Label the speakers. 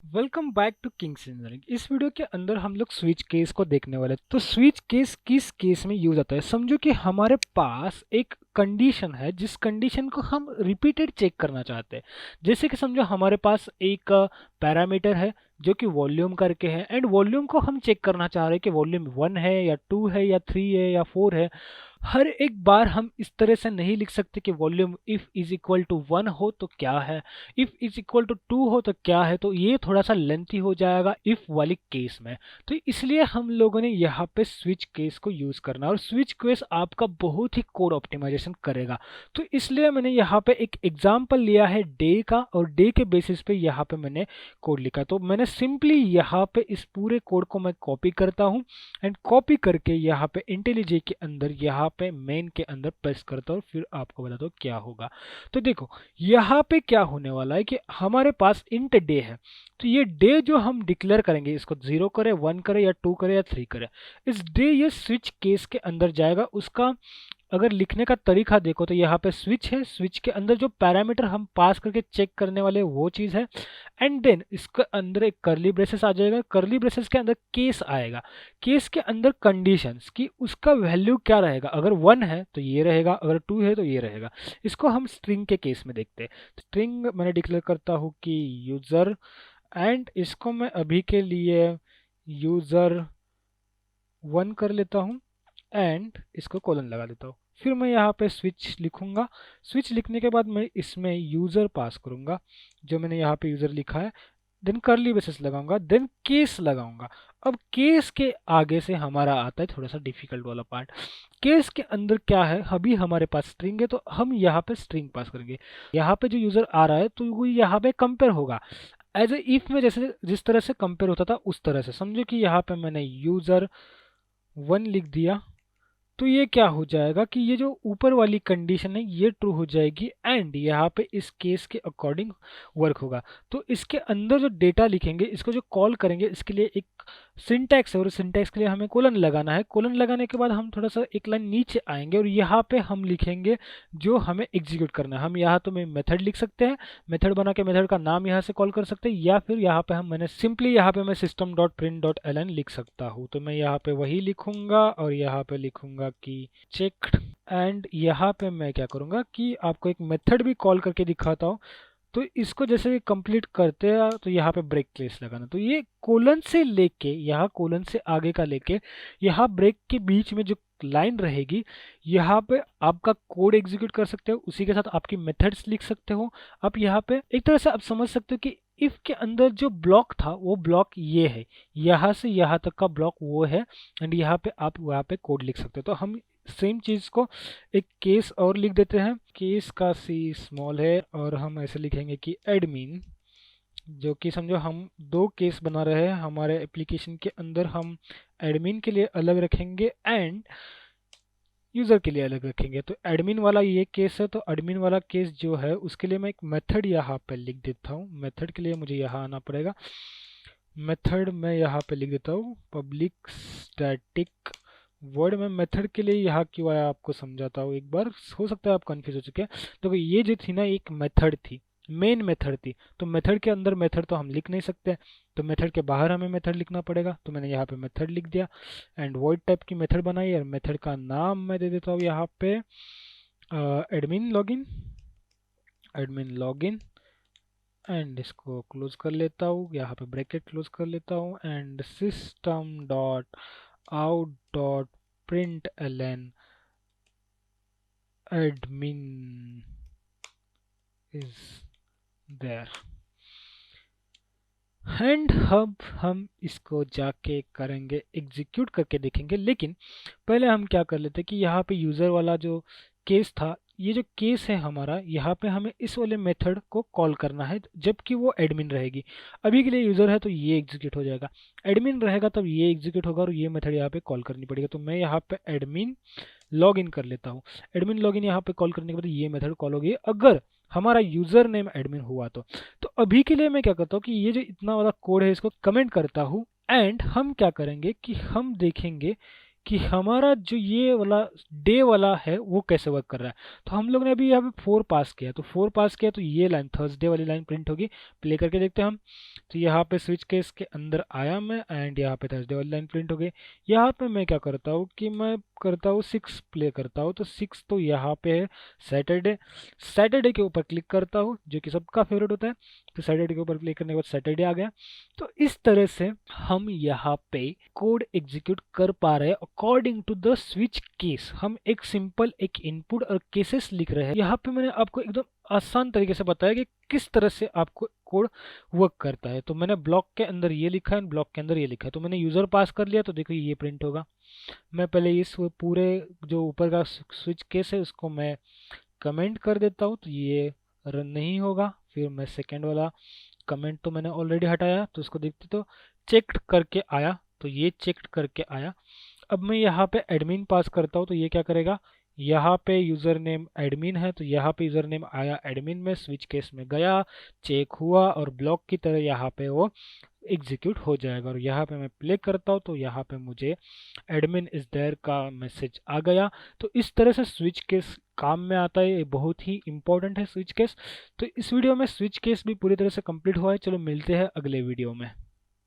Speaker 1: Welcome back to Kings Engineering. इस video के अंदर हम लोग स्विच केस को देखने वाले हैं। तो स्विच केस किस केस में यूज आता है? समझो कि हमारे पास एक कंडीशन है जिस कंडीशन को हम रिपीटेड चेक करना चाहते हैं। जैसे कि समझो हमारे पास एक पैरामीटर है जो कि वॉल्यूम करके है, एंड वॉल्यूम को हम चेक करना चाह रहे हैं कि वॉल्यूम 1 है या 2 है या 3 है या 4 है। हर एक बार हम इस तरह से नहीं लिख सकते कि volume if is equal to 1 हो तो क्या है, इफ इज इक्वल टू 2 हो तो क्या है। तो ये थोड़ा सा लेंथी हो जाएगा इफ वाली केस में। तो इसलिए हम लोगों ने यहाँ पे स्विच केस को यूज करना, और स्विच केस आपका बहुत ही कोड ऑप्टिमाइजेशन करेगा। तो इसलिए मैंने यहाँ पे एक एग्जांपल लिया है डे का, और डे के बेसिस पे यहाँ पे मैंने कोड लिखा। तो मैंने सिंपली यहाँ पे इस पूरे कोड को मैं कॉपी करता हूँ, एंड कॉपी करके यहाँ पे इंटेलिजे के अंदर यहाँ पे मेन के अंदर प्रेस करता हूँ, फिर आपको बताता हूँ क्या होगा। तो देखो यहाँ पे क्या होने वाला है कि हमारे पास इंट डे है। तो ये डे जो हम डिक्लेयर करेंगे, इसको 0 करें, 1 करें या 2 करें या 3 करें, इस डे ये स्विच केस के अंदर जाएगा। उसका अगर लिखने का तरीका देखो तो यहाँ पे स्विच है, स्विच के अंदर जो पैरामीटर हम पास करके चेक करने वाले वो चीज़ है, एंड देन इसके अंदर एक करली ब्रेसेस आ जाएगा। करली ब्रेसेस के अंदर केस आएगा, केस के अंदर कंडीशंस कि उसका वैल्यू क्या रहेगा। अगर 1 है तो ये रहेगा, अगर 2 है तो ये रहेगा। इसको हम स्ट्रिंग के केस में देखते हैं। स्ट्रिंग मैंने डिक्लेयर करता हूँ कि यूज़र, एंड इसको मैं अभी के लिए यूज़र 1 कर लेता हूँ, एंड इसको कोलन लगा देता हूँ। फिर मैं यहाँ पे स्विच लिखूंगा। स्विच लिखने के बाद मैं इसमें यूज़र पास करूंगा, जो मैंने यहाँ पे यूज़र लिखा है। देन करली ब्रेसेस लगाऊंगा, देन केस लगाऊंगा। अब केस के आगे से हमारा आता है थोड़ा सा डिफिकल्ट वाला पार्ट। केस के अंदर क्या है, अभी हमारे पास स्ट्रिंग है तो हम यहाँ पे स्ट्रिंग पास करेंगे। यहाँ पे जो यूज़र आ रहा है तो वो यहाँ पे कंपेयर होगा एज ए इफ में, जैसे जिस तरह से कंपेयर होता था उस तरह से। समझो कि यहाँ पे मैंने यूज़र 1 लिख दिया, तो ये क्या हो जाएगा कि ये जो ऊपर वाली कंडीशन है ये ट्रू हो जाएगी, एंड यहाँ पे इस केस के अकॉर्डिंग वर्क होगा। तो इसके अंदर जो डेटा लिखेंगे, इसको जो कॉल करेंगे, इसके लिए एक सिंटैक्स है, और सिंटैक्स के लिए हमें कोलन लगाना है। कोलन लगाने के बाद हम थोड़ा सा एक लाइन नीचे आएंगे और यहाँ पे हम लिखेंगे जो हमें एग्जीक्यूट करना है। हम यहाँ तो मैं मेथड लिख सकते हैं, मेथड बना के मेथड का नाम यहाँ से कॉल कर सकते हैं, या फिर यहाँ पे हम मैंने सिंपली यहाँ पे मैं system dot print dot L N लिख सकता हूँ। तो मैं यहाँ पे वही लिखूंगा और यहाँ पे लिखूंगा कि चेक, एंड यहाँ पे मैं क्या करूँगा कि आपको एक मेथड भी कॉल करके दिखाता हूँ। तो इसको जैसे कंप्लीट करते हैं तो यहाँ पे ब्रेक केस लगाना। तो ये कोलन से लेके, यहाँ कोलन से आगे का लेके यहाँ ब्रेक के बीच में जो लाइन रहेगी, यहाँ पे आपका कोड एग्जीक्यूट कर सकते हो, उसी के साथ आपकी मेथड्स लिख सकते हो। आप यहाँ पे एक तरह से आप समझ सकते हो कि इफ के अंदर जो ब्लॉक था वो ब्लॉक ये है, यहाँ से यहाँ तक का ब्लॉक वो है, एंड यहाँ पे आप वहाँ पे कोड लिख सकते हो। तो हम सेम चीज़ को एक केस और लिख देते हैं। केस का सी स्मॉल है, और हम ऐसे लिखेंगे कि एडमिन, जो कि समझो हम दो केस बना रहे हैं हमारे एप्लीकेशन के अंदर। हम एडमिन के लिए अलग रखेंगे एंड यूज़र के लिए अलग रखेंगे। तो एडमिन वाला ये केस है, तो एडमिन वाला केस जो है उसके लिए मैं एक मेथड यहाँ पे लिख देता हूँ। मेथड के लिए मुझे यहाँ आना पड़ेगा। मेथड मैं यहाँ पे लिख देता हूँ पब्लिक स्टैटिक वर्ड में। मेथड के लिए यहाँ क्यों आया आपको समझाता हूँ एक बार, हो सकता है आप कंफ्यूज हो चुके हैं। तो ये जो थी ना एक मेथड थी, मेन मेथड थी। तो मेथड के अंदर मेथड तो हम लिख नहीं सकते, तो मेथड के बाहर हमें मेथड लिखना पड़ेगा। तो मैंने यहाँ पे मेथड लिख दिया, एंड वॉइड टाइप की मेथड बनाई, और मेथड का नाम मैं दे देता हूँ यहाँ पे admin login, admin login. And इसको क्लोज कर लेता हूँ, यहाँ पे ब्रैकेट क्लोज कर लेता हूँ, and system dot out dot print L N admin is there. And अब हम इसको जाके करेंगे, एग्जीक्यूट करके देखेंगे। लेकिन पहले हम क्या कर लेते हैं कि यहाँ पे यूज़र वाला जो केस था, ये जो केस है हमारा, यहाँ पे हमें इस वाले मेथड को कॉल करना है जबकि वो एडमिन रहेगी। अभी के लिए यूज़र है तो ये एग्जीक्यूट हो जाएगा, एडमिन रहेगा तब ये एग्जीक्यूट होगा, और ये मेथड यहाँ पे कॉल करनी पड़ेगी। तो मैं यहाँ पे एडमिन लॉग इन कर लेता हूँ। एडमिन लॉग इन यहाँ पे कॉल करने के बाद ये मेथड कॉल होगी अगर हमारा यूज़र नेम एडमिन हुआ तो अभी के लिए मैं क्या करता हूँ कि ये जो इतना वाला कोड है इसको कमेंट करता हूँ, एंड हम क्या करेंगे कि हम देखेंगे कि हमारा जो ये वाला डे वाला है वो कैसे वर्क कर रहा है। तो हम लोग ने अभी यहाँ पे 4 पास किया, तो 4 पास किया तो ये लाइन थर्सडे वाली लाइन प्रिंट होगी। प्ले करके देखते हैं हम। तो यहाँ पे स्विच केस के अंदर आया मैं एंड यहाँ पे थर्सडे वाली लाइन प्रिंट हो गई। यहाँ पे मैं क्या करता हूँ कि मैं करता हूँ 6 प्ले करता हूँ, तो 6 तो यहाँ पे है सैटरडे। सैटरडे के ऊपर क्लिक करता हूँ जो कि सबका फेवरेट होता है। तो सैटरडे के ऊपर क्लिक करने के बाद सैटरडे आ गया। तो इस तरह से हम यहाँ पे कोड एग्जीक्यूट कर पा रहे हैं according to the switch case. हम एक सिंपल एक इनपुट और केसेस लिख रहे हैं। यहाँ पे मैंने आपको एकदम आसान तरीके से बताया कि किस तरह से आपको कोड वर्क करता है। तो मैंने ब्लॉक के अंदर ये लिखा है, ब्लॉक के अंदर ये लिखा है। तो मैंने यूजर पास कर लिया, तो देखो ये प्रिंट होगा। मैं पहले इस पूरे जो ऊपर का स्विच केस है उसको मैं कमेंट कर देता हूँ, तो ये रन नहीं होगा। फिर मैं सेकेंड वाला कमेंट तो मैंने ऑलरेडी हटाया, तो उसको देखते तो चेक्ड करके आया, तो ये चेक्ड करके आया। अब मैं यहाँ पे एडमिन पास करता हूँ, तो ये क्या करेगा, यहाँ पे यूज़र नेम एडमिन है, तो यहाँ पे यूज़र नेम आया एडमिन में, स्विच केस में गया, चेक हुआ और ब्लॉक की तरह यहाँ पे वो एग्जीक्यूट हो जाएगा। और यहाँ पे मैं प्ले करता हूँ तो यहाँ पे मुझे एडमिन इज देयर का मैसेज आ गया। तो इस तरह से स्विच केस काम में आता है, ये बहुत ही इंपॉर्टेंट है स्विच केस। तो इस वीडियो में स्विच केस भी पूरी तरह से कंप्लीट हुआ है। चलो मिलते हैं अगले वीडियो में।